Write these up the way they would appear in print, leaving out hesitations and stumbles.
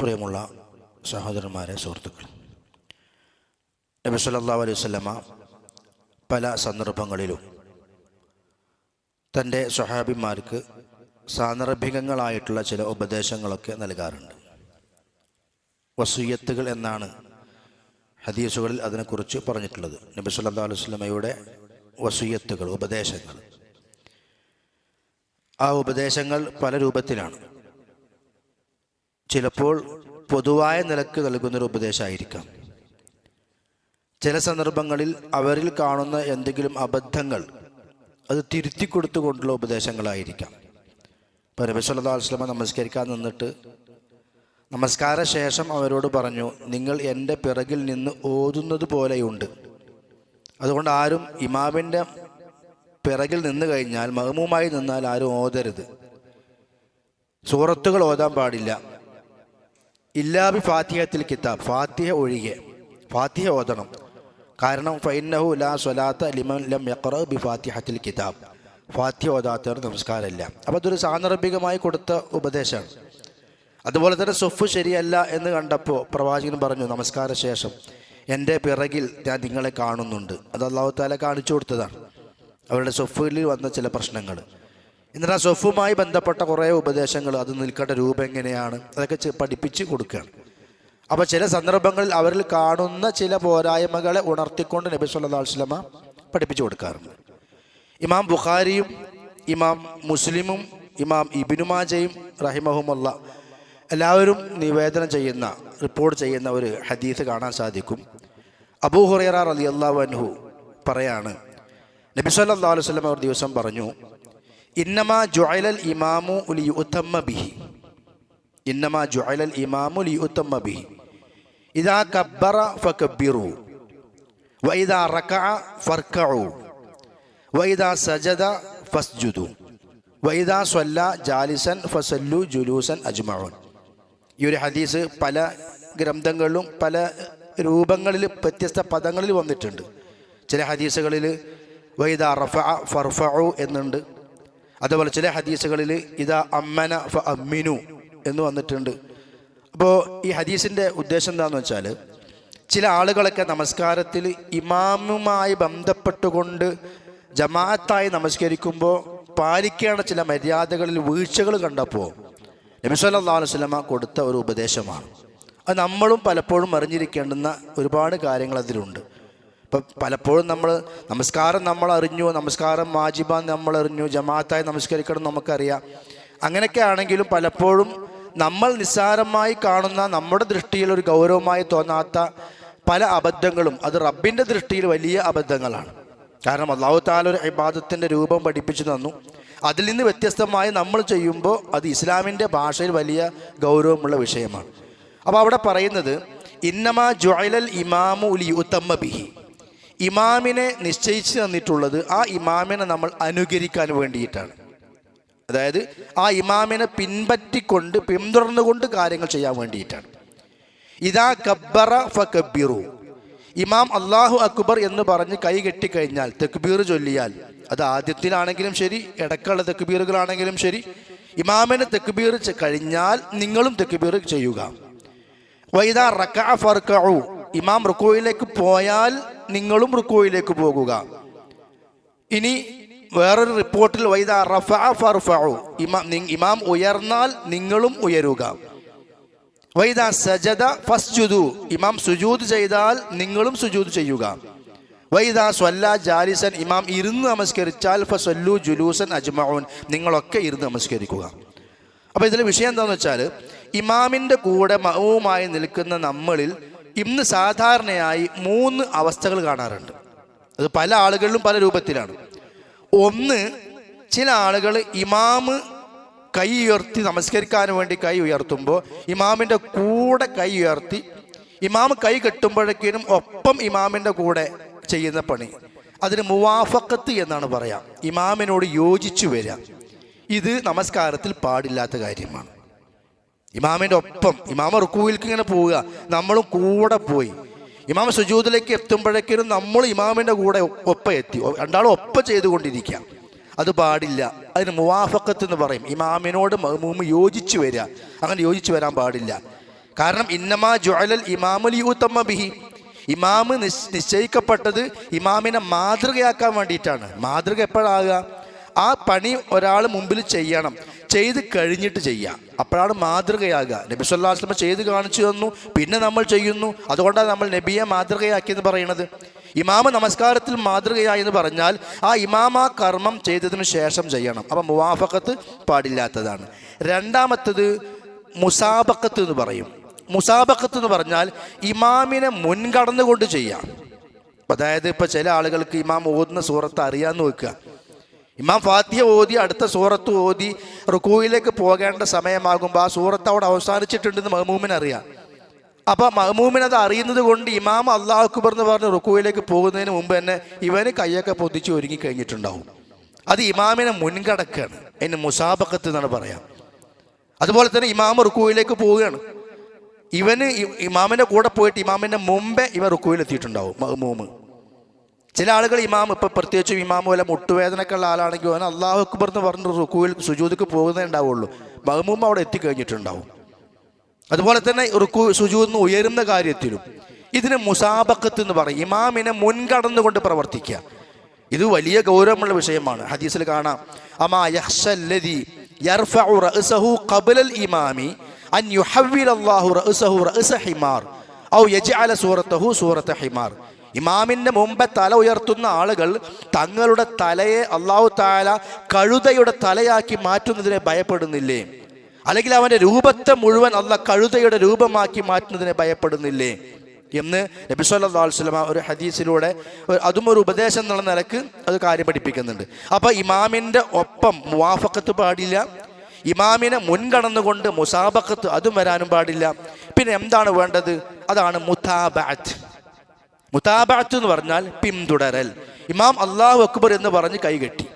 പ്രിയമുള്ള സഹോദരന്മാരെ, സുഹൃത്തുക്കൾ, നബി സല്ലല്ലാഹു അലൈഹി വസല്ലമ പല സന്ദർഭങ്ങളിലും തൻ്റെ സ്വഹാബിമാർക്ക് സാന്ദർഭികങ്ങളായിട്ടുള്ള ചില ഉപദേശങ്ങളൊക്കെ നൽകാറുണ്ട്. വസിയ്യത്തുകൾ എന്നാണ് ഹദീസുകളിൽ അതിനെക്കുറിച്ച് പറഞ്ഞിട്ടുള്ളത്. നബി സല്ലല്ലാഹു അലൈഹി വസല്ലമയുടെ വസിയ്യത്തുകൾ, ഉപദേശങ്ങൾ. ആ ഉപദേശങ്ങൾ പല രൂപത്തിലാണ്. ചിലപ്പോൾ പൊതുവായ നിലക്ക് നൽകുന്നൊരു ഉപദേശമായിരിക്കാം. ചില സന്ദർഭങ്ങളിൽ അവരിൽ കാണുന്ന എന്തെങ്കിലും അബദ്ധങ്ങൾ അത് തിരുത്തി കൊടുത്തുകൊണ്ടുള്ള ഉപദേശങ്ങളായിരിക്കാം. ഇപ്പോൾ നബി സല്ലല്ലാഹു അലൈഹി വസല്ലമ നമസ്കരിക്കാൻ നിന്നിട്ട് നമസ്കാര ശേഷം അവരോട് പറഞ്ഞു, നിങ്ങൾ എൻ്റെ പിറകിൽ നിന്ന് ഓതുന്നത് പോലെയുണ്ട്. അതുകൊണ്ട് ആരും ഇമാമിൻ്റെ പിറകിൽ നിന്ന് കഴിഞ്ഞാൽ, മഅ്മൂമായി നിന്നാൽ ആരും ഓതരുത്. സൂറത്തുകൾ ഓതാൻ പാടില്ല. ഇല്ലാ ബി ഫാത്തിഹത്തിൽ കിതാബ്, ഫാത്തിഹ ഒഴികെ. ഫാത്തിഹ ഓതണം. കാരണം ഫഇന്നഹു ലാ സ്വലാത്ത ലിമൻ ലം യഖറ ബി ഫാത്തിഹത്തിൽ കിതാബ്, ഫാത്തിഹ ഓതാത്തവർ നമസ്കാരമില്ല. അപ്പോൾ അതൊരു സാന്ദർഭികമായി കൊടുത്ത ഉപദേശമാണ്. അതുപോലെ തന്നെ സ്വഫ് ശരിയല്ല എന്ന് കണ്ടപ്പോൾ പ്രവാചകൻ പറഞ്ഞു, നമസ്കാര ശേഷം എൻ്റെ പിറകിൽ ഞാൻ നിങ്ങളെ കാണുന്നുണ്ട്. അത് അല്ലാഹു തആല കാണിച്ചു കൊടുത്തതാണ്, അവരുടെ സ്വഫിൽ വന്ന ചില പ്രശ്നങ്ങൾ. എന്നിട്ട് ആ സ്വഫുമായി ബന്ധപ്പെട്ട കുറേ ഉപദേശങ്ങൾ, അത് നിൽക്കേണ്ട രൂപം എങ്ങനെയാണ്, അതൊക്കെ പഠിപ്പിച്ച് കൊടുക്കുകയാണ്. അപ്പോൾ ചില സന്ദർഭങ്ങളിൽ അവരിൽ കാണുന്ന ചില പോരായ്മകളെ ഉണർത്തിക്കൊണ്ട് നബി സല്ലല്ലാഹു അലൈഹി വസല്ലമ പഠിപ്പിച്ചു കൊടുക്കാറുണ്ട്. ഇമാം ബുഖാരിയും ഇമാം മുസ്ലിമും ഇമാം ഇബ്നു മാജയും റഹിമഹുമുള്ള എല്ലാവരും നിവേദനം ചെയ്യുന്ന, റിപ്പോർട്ട് ചെയ്യുന്ന ഒരു ഹദീസ് കാണാൻ സാധിക്കും. അബൂ ഹുറൈറ റളിയല്ലാഹു അൻഹു പറയാണ്, നബി സല്ലല്ലാഹു അലൈഹി വസല്ലമ ഒരു ദിവസം പറഞ്ഞു, ഇന്നമാ ജുഅലൽ ഇമാമു ലിയുതമ്മ ബിഹി, ഇന്നമാ ജുഅലൽ ഇമാമു ലിയുതമ്മ ബിഹി, ഇദാ കബ്ബറ ഫകബ്ബിറു വഇദാ റകഅ ഫർകഉ വഇദാ സജദ ഫസ്ജുദു വഇദാ സ്വല്ല ജാലിസൻ ഫസല്ലു ജുലൂസൻ അജ്മഊൻ. ഈ ഒരു ഹദീസ് പല ഗ്രന്ഥങ്ങളിലും പല രൂപങ്ങളിൽ വ്യത്യസ്ത പദങ്ങളിൽ വന്നിട്ടുണ്ട്. ചില ഹദീസുകളിൽ വഇദാ റഫഅ ഫർഫഉ എന്നുണ്ട്. അതുപോലെ ചില ഹദീസുകളിൽ ഇദാ അമ്മന ഫഅമ്മിനു എന്ന് വന്നിട്ടുണ്ട്. അപ്പോൾ ഈ ഹദീസിൻ്റെ ഉദ്ദേശം എന്താണെന്ന് വെച്ചാൽ, ചില ആളുകളൊക്കെ നമസ്കാരത്തിൽ ഇമാമുമായി ബന്ധപ്പെട്ടുകൊണ്ട് ജമാഅത്തായി നമസ്കരിക്കുമ്പോൾ പാലിക്കേണ്ട ചില മര്യാദകളിൽ വീഴ്ചകൾ കണ്ടപ്പോൾ നബി സല്ലല്ലാഹു അലൈഹി വസല്ലമ കൊടുത്ത ഒരു ഉപദേശമാണ്. അത് നമ്മളും പലപ്പോഴും അറിഞ്ഞിരിക്കേണ്ടുന്ന ഒരുപാട് കാര്യങ്ങൾ അതിലുണ്ട്. ഇപ്പം പലപ്പോഴും നമസ്കാരം നമ്മൾ അറിഞ്ഞു, നമസ്കാരം വാജിബാൻ നമ്മൾ അറിഞ്ഞു, ജമാഅത്തായി നമസ്കരിക്കണം നമുക്കറിയാം. അങ്ങനെയൊക്കെ ആണെങ്കിലും പലപ്പോഴും നമ്മൾ നിസ്സാരമായി കാണുന്ന, നമ്മുടെ ദൃഷ്ടിയിൽ ഒരു ഗൗരവമായി തോന്നാത്ത പല അബദ്ധങ്ങളും അത് റബ്ബിൻ്റെ ദൃഷ്ടിയിൽ വലിയ അബദ്ധങ്ങളാണ്. കാരണം അല്ലാഹു തആല ഒരു ഇബാദത്തിൻ്റെ രൂപം പഠിപ്പിച്ചു തന്നു. അതിൽ നിന്ന് വ്യത്യസ്തമായി നമ്മൾ ചെയ്യുമ്പോൾ അത് ഇസ്ലാമിൻ്റെ ഭാഷയിൽ വലിയ ഗൗരവമുള്ള വിഷയമാണ്. അപ്പോൾ അവിടെ പറയുന്നത്, ഇന്നമാ ജുഅലൽ ഇമാമു ലിയുതമ്മ ബിഹി, ഇമാമിനെ നിശ്ചയിച്ച് തന്നിട്ടുള്ളത് ആ ഇമാമിനെ നമ്മൾ അനുകരിക്കാൻ വേണ്ടിയിട്ടാണ്. അതായത് ആ ഇമാമിനെ പിൻപറ്റിക്കൊണ്ട്, പിന്തുടർന്നുകൊണ്ട് കാര്യങ്ങൾ ചെയ്യാൻ വേണ്ടിയിട്ടാണ്. ഇദാ കബ്ബറ ഫകബ്ബിറു, ഇമാം അല്ലാഹു അക്ബർ എന്ന് പറഞ്ഞ് കൈ കെട്ടിക്കഴിഞ്ഞാൽ, തക്ബീർ ചൊല്ലിയാൽ, അത് ആദ്യത്തിലാണെങ്കിലും ശരി, ഇടക്കുള്ള തക്ബീറുകളാണെങ്കിലും ശരി, ഇമാമിന് തക്ബീർ കഴിഞ്ഞാൽ നിങ്ങളും തക്ബീർ ചെയ്യുക. വഇദാ റകഅ ഫർകഉ, ഇമാം റുകൂയിലേക്ക് പോയാൽ നിങ്ങളും റുകൂയിലേക്ക് പോകുക. ഇനി വേറൊരു റിപ്പോർട്ടിൽ വഇദാ റഫഅ ഫർഫഉ, ഇമാം ഉയർന്നാൽ നിങ്ങളും ഉയരുക. വഇദാ സജദ ഫസ്ജുദു, ഇമാം സുജൂദ് ചെയ്താൽ നിങ്ങളും സുജൂദ് ചെയ്യുക. വഇദാ സ്വല്ല ജാലിസൻ, ഇമാം ഇരുന്ന് നമസ്കരിച്ചാൽ ഫസല്ലു ജുലൂസൻ അജ്മഊൻ, നിങ്ങളൊക്കെ ഇരുന്ന് നമസ്കരിക്കുക. അപ്പോൾ ഇതിലെ വിഷയം എന്താണെന്ന് വെച്ചാൽ, ഇമാമിൻ്റെ കൂടെ മഅ്മൂമായി നിൽക്കുന്ന നമ്മളിൽ ഇന്ന് സാധാരണയായി 3 അവസ്ഥകൾ കാണാറുണ്ട്. അത് പല ആളുകളിലും പല രൂപത്തിലാണ്. ഒന്ന്, ചില ആളുകൾ ഇമാമ് കൈ ഉയർത്തി നമസ്കരിക്കാൻ വേണ്ടി കൈ ഉയർത്തുമ്പോൾ ഇമാമിൻ്റെ കൂടെ കൈ ഉയർത്തി, ഇമാം കൈ കെട്ടുമ്പോഴേക്കും ഒപ്പം ഇമാമിൻ്റെ കൂടെ ചെയ്യുന്ന പണി, അതിന് മുവാഫഖത്ത് എന്നാണ് പറയാം. ഇമാമിനോട് യോജിച്ചു വരിക. ഇത് നമസ്കാരത്തിൽ പാടില്ലാത്ത കാര്യമാണ്. ഇമാമിൻ്റെ ഒപ്പം, ഇമാമ റുക്കൂയിലേക്ക് ഇങ്ങനെ പോവുക, നമ്മളും കൂടെ പോയി. ഇമാം സുജൂദിലേക്ക് എത്തുമ്പോഴേക്കും നമ്മൾ ഇമാമിൻ്റെ കൂടെ ഒപ്പം എത്തി, രണ്ടാളും ഒപ്പം ചെയ്തുകൊണ്ടിരിക്കുക. അത് പാടില്ല. അതിന് മുവാഫഖത്ത് എന്ന് പറയും. ഇമാമിനോട് മഅ്മൂം യോജിച്ചു വരിക. അങ്ങനെ യോജിച്ചു വരാൻ പാടില്ല. കാരണം ഇന്നമാ ജുഅലൽ ഇമാമു ലിയുതമ്മ ബിഹി, ഇമാമ് നിശ്ചയിക്കപ്പെട്ടത് ഇമാമിനെ മാതൃകയാക്കാൻ വേണ്ടിയിട്ടാണ്. മാതൃക എപ്പോഴാകുക? ആ പണി ഒരാൾ മുമ്പിൽ ചെയ്യണം, ചെയ്ത് കഴിഞ്ഞിട്ട് ചെയ്യുക, അപ്പോഴാണ് മാതൃകയാകുക. നബി സല്ലല്ലാഹു അലൈഹി വസല്ലം ചെയ്ത് കാണിച്ചു തന്നു, പിന്നെ നമ്മൾ ചെയ്യുന്നു. അതുകൊണ്ടാണ് നമ്മൾ നബിയെ മാതൃകയാക്കിയെന്ന് പറയുന്നത്. ഇമാമ നമസ്കാരത്തിൽ മാതൃകയായി എന്ന് പറഞ്ഞാൽ ആ ഇമാമ കർമ്മം ചെയ്തതിനു ശേഷം ചെയ്യണം. അപ്പം മുവാഫഖത്ത് പാടില്ലാത്തതാണ്. രണ്ടാമത്തത് മുസാബഖത്ത് എന്ന് പറയും. മുസാബഖത്ത് എന്ന് പറഞ്ഞാൽ ഇമാമിനെ മുൻകടന്നുകൊണ്ട് ചെയ്യാം. അതായത് ഇപ്പം ചില ആളുകൾക്ക് ഇമാം ഓതുന്ന സൂറത്ത് അറിയാമെന്ന് വെക്കുക. ഇമാം ഫാത്തിഹ ഓതി അടുത്ത സൂറത്ത് ഓതി റുക്കൂയിലേക്ക് പോകേണ്ട സമയമാകുമ്പോൾ ആ സൂറത്ത് അവിടെ അവസാനിച്ചിട്ടുണ്ടെന്ന് മഅ്മൂമിന് അറിയാം. അപ്പോൾ മഅ്മൂമിന് അത് അറിയുന്നത് കൊണ്ട് ഇമാം അല്ലാഹു അക്ബർ എന്ന് പറഞ്ഞ് റുക്കൂയിലേക്ക് പോകുന്നതിന് മുമ്പ് തന്നെ ഇവന് കൈയൊക്കെ പൊതിച്ച് ഒരുങ്ങി കഴിഞ്ഞിട്ടുണ്ടാവും. അത് ഇമാമിനെ മുൻകടക്കാണ്, അതിന് മുസാബഖത്ത് എന്നാണ് പറയാം. അതുപോലെ തന്നെ ഇമാം റുക്കൂയിലേക്ക് പോവുകയാണ്, ഇവന് ഇമാമിൻ്റെ കൂടെ പോയിട്ട് ഇമാമിൻ്റെ മുമ്പേ ഇവൻ റുക്കൂയിലെത്തിയിട്ടുണ്ടാവും മഅ്മൂമ്. ചില ആളുകൾ ഇമാം ഇപ്പം പ്രത്യേകിച്ചും ഇമാം പോലെ മുട്ടുവേദനക്കുള്ള ആളാണെങ്കിൽ അവൻ അല്ലാഹു അക്ബർ എന്ന് പറഞ്ഞ് റുക്കൂയിൽ സുജൂദിക്ക് പോകുന്നേ ഉണ്ടാവുള്ളൂ, മഅ്മൂം അവിടെ എത്തിക്കഴിഞ്ഞിട്ടുണ്ടാവും. അതുപോലെ തന്നെ റുക്കൂ സുജൂദിന് ഉയരുന്ന കാര്യത്തിലും ഇതിന് മുസാബഖത്ത് എന്ന് പറയും. ഇമാമിനെ മുൻകടന്നുകൊണ്ട് പ്രവർത്തിക്കുക. ഇത് വലിയ ഗൗരവമുള്ള വിഷയമാണ്. ഹദീസിൽ കാണാം, അമാ യഖ്ശല്ലദി യർഫഉ റഅസഹു ഖബ്ലൽ ഇമാമി അൻ യുഹവ്വില അല്ലാഹു റഅസഹു റഅസ ഹിമാർ ഔ യജ്അല സൂറത്തഹു സൂറത ഹിമാർ. ഇമാമിൻ്റെ മുമ്പ് തല ഉയർത്തുന്ന ആളുകൾ തങ്ങളുടെ തലയെ അല്ലാഹു തആല കഴുതയുടെ തലയാക്കി മാറ്റുന്നതിനെ ഭയപ്പെടുന്നില്ലേ? അല്ലെങ്കിൽ അവൻ്റെ രൂപത്തെ മുഴുവൻ അല്ലാഹ് കഴുതയുടെ രൂപമാക്കി മാറ്റുന്നതിനെ ഭയപ്പെടുന്നില്ലേ എന്ന് നബി സല്ലല്ലാഹു അലൈഹി വസല്ലം ഒരു ഹദീസിലൂടെ അതും ഒരു ഉപദേശം എന്നുള്ള നിലക്ക് അത് കാര്യം പഠിപ്പിക്കുന്നുണ്ട്. അപ്പോൾ ഇമാമിൻ്റെ ഒപ്പം മുവാഫഖത്ത് പാടില്ല, ഇമാമിനെ മുൻകടന്നുകൊണ്ട് മുസാബഖത്ത് അതും വരാനും പാടില്ല. പിന്നെ എന്താണ് വേണ്ടത്? അതാണ് മുതാബഅത്ത്. മുതാബഅത്ത് എന്ന് പറഞ്ഞാൽ പിന്തുടരൽ. ഇമാം അല്ലാഹു അക്ബർ എന്ന് പറഞ്ഞ് കൈകെട്ടി,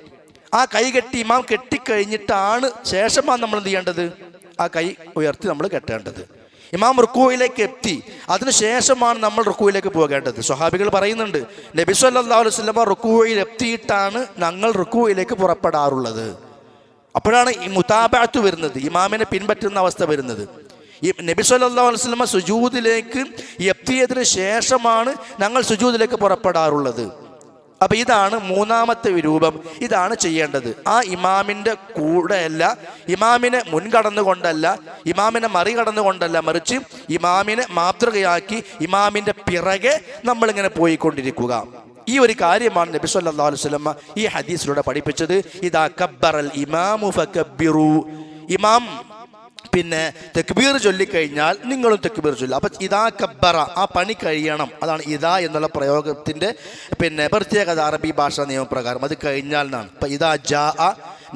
ആ കൈകെട്ടി ഇമാം കെട്ടിക്കഴിഞ്ഞിട്ടാണ് ശേഷമാണ് നമ്മൾ എന്ത് ചെയ്യേണ്ടത്? ആ കൈ ഉയർത്തി നമ്മൾ കെട്ടേണ്ടത്. ഇമാം റുക്കൂയിലേക്ക് എത്തി, അതിനുശേഷമാണ് നമ്മൾ റുക്കൂയിലേക്ക് പോകേണ്ടത്. സ്വഹാബികൾ പറയുന്നുണ്ട്, നബി സല്ലല്ലാഹു അലൈഹി വസല്ലം റുക്കൂയിൽ എത്തിയിട്ടാണ് ഞങ്ങൾ റുക്കൂയിലേക്ക് പുറപ്പെടാറുള്ളത്. അപ്പോഴാണ് ഈ മുതാബഅത്ത് വരുന്നത്, ഇമാമിനെ പിൻപറ്റുന്ന അവസ്ഥ വരുന്നത്. ഈ നബി സല്ലല്ലാഹു അലൈഹി വസല്ലം സുജൂദിലേക്ക് എത്തിയതിന് ശേഷമാണ് ഞങ്ങൾ സുജൂദിലേക്ക് പുറപ്പെടാറുള്ളത്. അപ്പം ഇതാണ് മൂന്നാമത്തെ രൂപം, ഇതാണ് ചെയ്യേണ്ടത്. ആ ഇമാമിൻ്റെ കൂടെയല്ല, ഇമാമിനെ മുൻകടന്നുകൊണ്ടല്ല, ഇമാമിനെ മറികടന്നുകൊണ്ടല്ല, മറിച്ച് ഇമാമിനെ മാതൃകയാക്കി ഇമാമിൻ്റെ പിറകെ നമ്മളിങ്ങനെ പോയിക്കൊണ്ടിരിക്കുക. ഈ ഒരു കാര്യമാണ് നബി സല്ലല്ലാഹു അലൈഹി വസല്ലം ഈ ഹദീസിലൂടെ പഠിപ്പിച്ചത്. ഇദാ കബ്ബറൽ ഇമാമു ഫകബ്ബിറു. ഇമാം പിന്നെ തക്ബീർ ചൊല്ലിക്കഴിഞ്ഞാൽ നിങ്ങളും തക്ബീർ ചൊല്ലുക. അപ്പം ഇദാ കബ്ബറ, ആ പണി കഴിയണം. അതാണ് ഇദാ എന്നുള്ള പ്രയോഗത്തിൻ്റെ പിന്നെ പ്രത്യേകത അറബി ഭാഷാ നിയമപ്രകാരം. അത് കഴിഞ്ഞാൽ എന്നാണ്. അപ്പം ഇദാ ജാഅ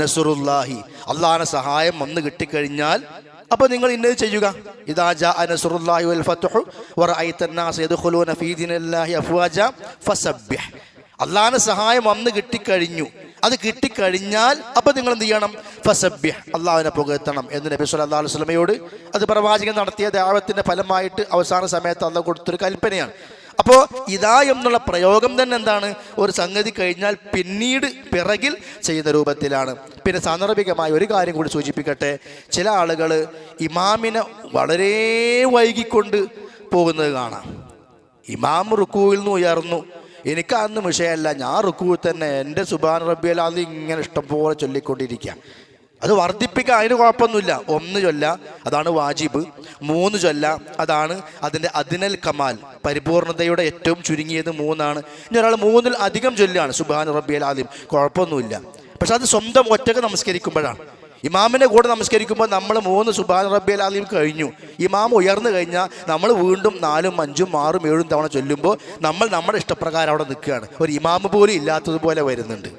നസ്റുല്ലാഹി, അള്ളാഹുവിൻ്റെ സഹായം വന്ന് കിട്ടിക്കഴിഞ്ഞാൽ അപ്പോൾ നിങ്ങൾ ഇന്നത് ചെയ്യുക. ഇദാ ജാഅ നസ്റുല്ലാഹി വൽ ഫത്ഹു വറഅയ്ത അന്നാസ യദ്ഖുലൂന ഫീ ദീനില്ലാഹി അഫ്വാജ ഫസബ്ബിഹ്. അള്ളാഹുവിൻ്റെ സഹായം വന്ന് കിട്ടിക്കഴിഞ്ഞു, അത് കിട്ടിക്കഴിഞ്ഞാൽ അപ്പം നിങ്ങൾ എന്ത് ചെയ്യണം? ഫസബ്ബിഹ്, അള്ളാഹുവിനെ പുകഴ്ത്തണം എന്ന് നബി സല്ലല്ലാഹു അലൈഹി വസല്ലമയോട് അത് പ്രവാചകൻ നടത്തിയ ദഅവത്തിൻ്റെ ഫലമായിട്ട് അവസാന സമയത്ത് അള്ളാഹു കൊടുത്തൊരു കൽപ്പനയാണ്. അപ്പോൾ ഇദാ എന്നുള്ള പ്രയോഗം തന്നെ എന്താണ്? ഒരു സംഗതി കഴിഞ്ഞാൽ പിന്നീട് പിറകിൽ ചെയ്യുന്ന രൂപത്തിലാണ്. പിന്നെ സാന്ദർഭികമായ ഒരു കാര്യം കൂടി സൂചിപ്പിക്കട്ടെ. ചില ആളുകൾ ഇമാമിനെ വളരെ വൈകിക്കൊണ്ട് പോകുന്നത് കാണാം. ഇമാം റുക്കൂയിൽ നിന്ന് ഉയർന്നു, എനിക്ക് അന്ന് വിഷയമല്ല, ഞാൻ റുക്കൂയിൽ തന്നെ എൻ്റെ സുബ്ഹാന റബ്ബിയൽ അദീം ഇങ്ങനെ ഇഷ്ടംപോലെ ചൊല്ലിക്കൊണ്ടിരിക്കുക. അത് വർദ്ധിപ്പിക്കുക, അതിന് കുഴപ്പമൊന്നുമില്ല. 1 ചൊല്ല, അതാണ് വാജിബ്. 3 ചൊല്ല, അതാണ് അതിൻ്റെ അദ്നൽ കമാൽ, പരിപൂർണതയുടെ ഏറ്റവും ചുരുങ്ങിയത് 3 ഇനി ഒരാൾ 3-ൽ അധികം ചൊല്ലാണ് സുബ്ഹാന റബ്ബിയൽ അദീം, കുഴപ്പമൊന്നുമില്ല. പക്ഷെ അത് സ്വന്തം ഒറ്റക്ക് നമസ്കരിക്കുമ്പോഴാണ്. ഇമാമിൻ്റെ കൂടെ നമസ്കരിക്കുമ്പോൾ നമ്മൾ 3 സുബ്ഹാന റബ്ബിയൽ അദീം കഴിഞ്ഞു, ഇമാം ഉയർന്നു കഴിഞ്ഞാൽ നമ്മൾ വീണ്ടും 4, 5, 6, 7 തവണ ചൊല്ലുമ്പോൾ നമ്മൾ നമ്മുടെ ഇഷ്ടപ്രകാരം അവിടെ നിൽക്കുകയാണ്. ഒരു ഇമാമ് പോലും ഇല്ലാത്തതുപോലെ വരുന്നുണ്ട്.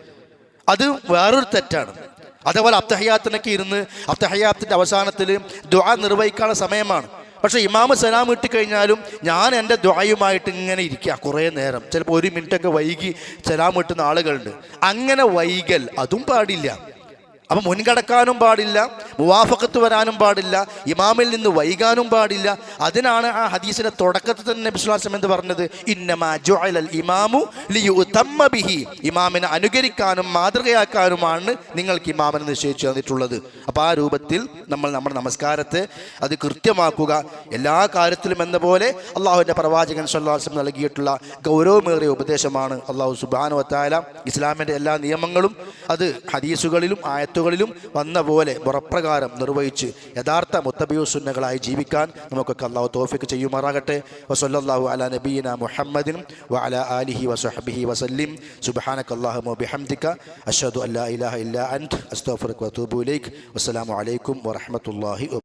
അത് വേറൊരു തെറ്റാണ്. അതേപോലെ അത്തഹിയാത്തിനൊക്കെ ഇരുന്ന് അത്തഹിയാത്തിൻ്റെ അവസാനത്തിൽ ദുആ നിർവഹിക്കാനുള്ള സമയമാണ്. പക്ഷേ ഇമാമ് സലാം ഇട്ടിക്കഴിഞ്ഞാലും ഞാൻ എൻ്റെ ദുആയുമായിട്ട് ഇങ്ങനെ ഇരിക്കുക കുറേ നേരം, ചിലപ്പോൾ 1 മിനിറ്റൊക്കെ വൈകി സലാം ഇട്ടുന്ന ആളുകളുണ്ട്. അങ്ങനെ വൈകൽ അതും പാടില്ല. അപ്പം മുൻകടക്കാനും പാടില്ല, മുവാഫഖത്ത് വരാനും പാടില്ല, ഇമാമിൽ നിന്ന് വൈകാനും പാടില്ല. അതിനാണ് ആ ഹദീസിന്റെ തുടക്കത്തിൽ തന്നെ നബി സ്വല്ലല്ലാഹു അലൈഹി വസല്ലം എന്ത് പറഞ്ഞത്? ഇന്നമാ ജുഅലൽ ഇമാമു ലിയുതമ്മ ബിഹി, ഇമാമിനെ അനുകരിക്കാനും മാതൃകയാക്കാനുമാണ് നിങ്ങൾക്ക് ഇമാമിനെ നിശ്ചയിച്ചു തന്നിട്ടുള്ളത്. അപ്പോൾ ആ രൂപത്തിൽ നമ്മൾ നമ്മുടെ നമസ്കാരത്തെ അത് കൃത്യമാക്കുക. എല്ലാ കാര്യത്തിലും എന്ന പോലെ അള്ളാഹുവിൻ്റെ പ്രവാചകൻ സ്വല്ലല്ലാഹു അലൈഹി വസല്ലം നൽകിയിട്ടുള്ള ഗൗരവമേറിയ ഉപദേശമാണ്. അള്ളാഹു സുബ്ഹാനഹു വ തആല ഇസ്ലാമിൻ്റെ എല്ലാ നിയമങ്ങളും അത് ഹദീസുകളിലും ആയത്തുകളിലും വന്ന പോലെ മുറപ്രകാരം നിർവഹിച്ച് യഥാർത്ഥ മുത്തബിഉ സുന്നകളായി ജീവിക്കാൻ നമുക്കൊക്കെ അള്ളാഹു തൗഫീഖ് ചെയ്യുമാറാകട്ടെ. വസല്ലല്ലാഹു അലാ നബിയിന മുഹമ്മദിൻ വഅലാ ആലിഹി വസഹ്ബിഹി വസല്ലിം. സുബ്ഹാനകല്ലാഹുമ്മ വബിഹംദിക അഷ്ഹദു അല്ലാ ഇലാഹ ഇല്ലാ അൻത അസ്തഗ്ഫിറുക വഅതൂബു ഇലൈക്. വസ്സലാമു അലൈക്കും വറഹ്മത്തുള്ളാഹി വബറകാതുഹു.